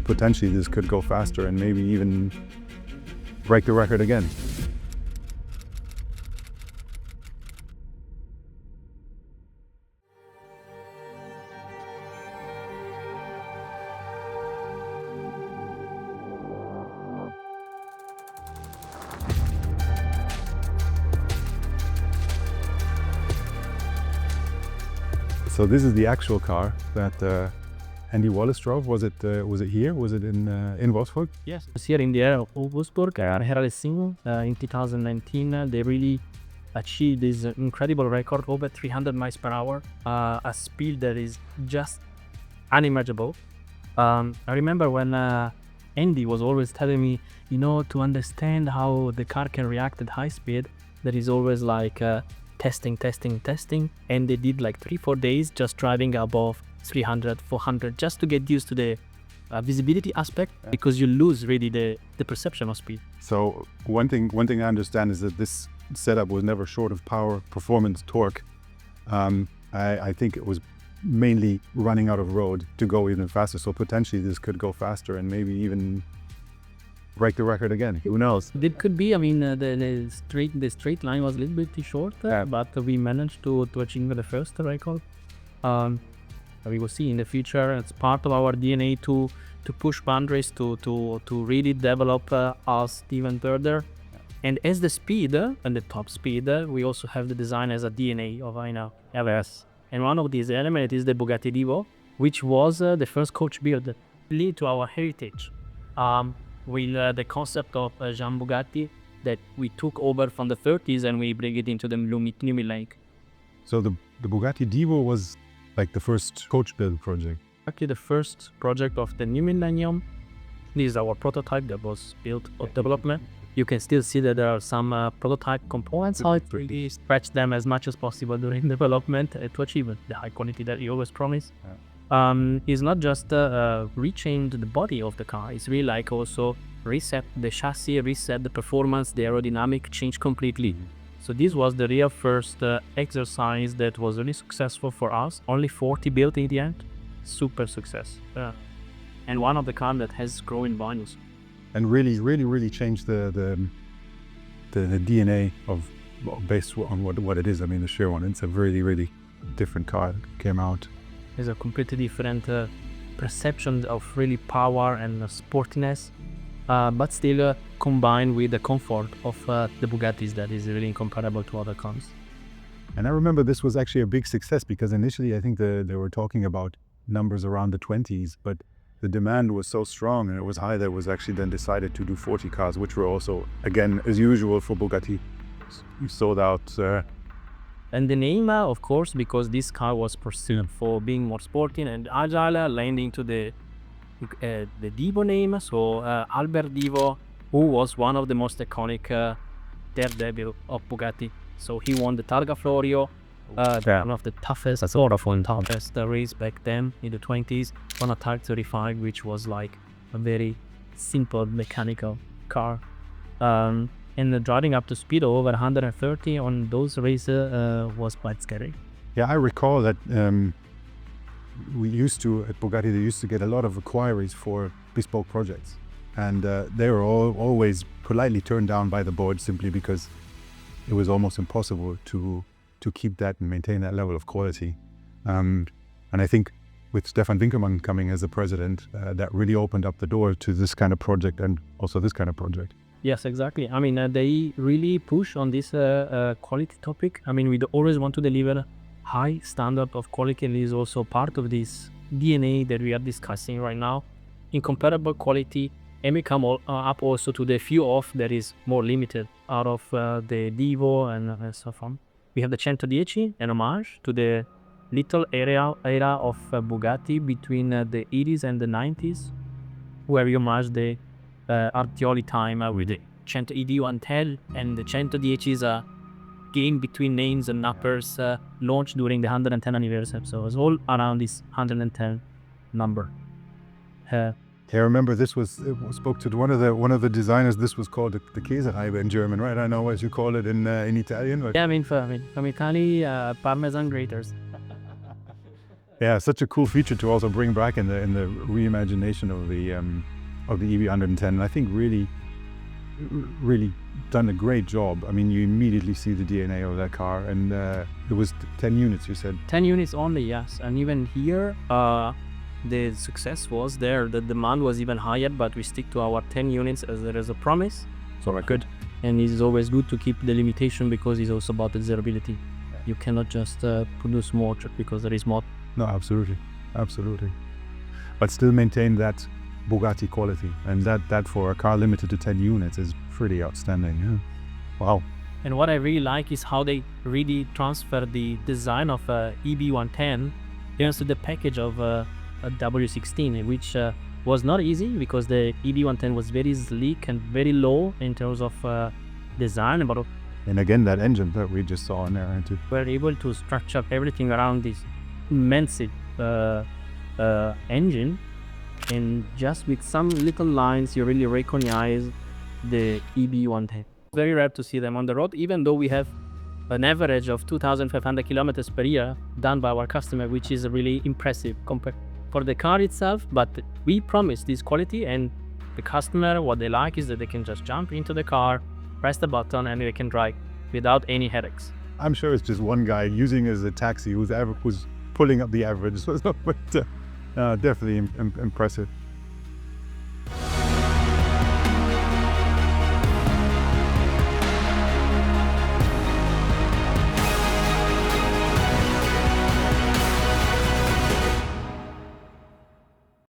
potentially this could go faster and maybe even break the record again. So this is the actual car that Andy Wallace drove. Was it here? Was it in Wolfsburg? Yes, it's here in the area of Wolfsburg. Here racing in 2019, they really achieved this incredible record, over 300 miles per hour, a speed that is just unimaginable. I remember when Andy was always telling me, to understand how the car can react at high speed, there is always like testing, and they did like 3-4 days just driving above 300, 400 just to get used to the visibility aspect, because you lose really the perception of speed. So one thing I understand is that this setup was never short of power, performance, torque. I think it was mainly running out of road to go even faster. So potentially this could go faster and maybe even break the record again. Who knows? It could be. I mean, the straight line was a little bit too short, but we managed to achieve the first record. We will see in the future. It's part of our DNA to push boundaries, to really develop us even further. And as the speed and the top speed, we also have the design as a DNA of LS. And one of these elements is the Bugatti Divo, which was the first coach build, lead to our heritage. With the concept of Jean Bugatti that we took over from the 30s and we bring it into the new millennium. So the Bugatti Divo was like the first coach build project? Actually, the first project of the new millennium. This is our prototype that was built or development. You can still see that there are some prototype components. I really stretch them as much as possible during development to achieve the high quality that you always promise. It's not just rechanged the body of the car, it's really like also reset the chassis, reset the performance, the aerodynamic change completely. So this was the real first exercise that was really successful for us. Only 40 built in the end, super success. And one of the cars that has growing values. And really changed the DNA of, based on what it is. I mean, the Chiron, it's a really different car that came out. There's a completely different perception of really power and sportiness, but still combined with the comfort of the Bugattis that is really incomparable to other cars. And I remember this was actually a big success because initially I think they were talking about numbers around the 20s, but the demand was so strong and it was high that it was actually then decided to do 40 cars, which were also, again, as usual for Bugatti, sold out. And the name, of course, because this car was pursued for being more sporty and agile, landing to the Divo name. So Albert Divo, who was one of the most iconic daredevil of Bugatti. So he won the Targa Florio, one of the toughest race back then in the 20s, on a Type 35, which was like a very simple mechanical car. And driving up to speed of over 130 on those races was quite scary. Yeah, I recall that we used to, at Bugatti, they used to get a lot of inquiries for bespoke projects. And they were always politely turned down by the board simply because it was almost impossible to keep that and maintain that level of quality. And I think with Stefan Winkelmann coming as the president, that really opened up the door to this kind of project and also this kind of project. Yes, exactly. I mean, they really push on this quality topic. I mean, we always want to deliver high standard of quality, and it is also part of this DNA that we are discussing right now. Incomparable quality, and we come up also to the few off that is more limited out of the Divo and so on. We have the Centodieci, an homage to the little era of Bugatti between the 80s and the 90s, where we homage the Artioli time with the 110 and the 110 is a game between names and numbers launched during the 110 anniversary. So it's all around this 110 number. I remember it spoke to one of the designers. This was called the Käsereibe in German, right? I know as you call it in Italian. But... Yeah, I mean from Italy, Parmesan graters. Yeah, such a cool feature to also bring back in the reimagination of the EV 110. And I think really done a great job. I mean, you immediately see the DNA of that car, and it was 10 units, you said. 10 units only, yes. And even here, the success was there. The demand was even higher, but we stick to our 10 units as there is a promise. So good. And it's always good to keep the limitation, because it's also about desirability. You cannot just produce more just because there is more. No, absolutely. But still maintain that Bugatti quality, and that for a car limited to 10 units is pretty outstanding. Yeah. Wow. And what I really like is how they really transfer the design of EB110 into the package of a W16, which was not easy, because the EB110 was very sleek and very low in terms of design, but And again, that engine that we just saw in there too. we're able to structure everything around this immense engine, and just with some little lines you really recognize the EB110. Very rare to see them on the road, even though we have an average of 2,500 kilometers per year done by our customer, which is really impressive compared for the car itself. But we promise this quality, and the customer, what they like is that they can just jump into the car, press the button, and they can drive without any headaches. I'm sure it's just one guy using it as a taxi who's pulling up the average. But definitely impressive.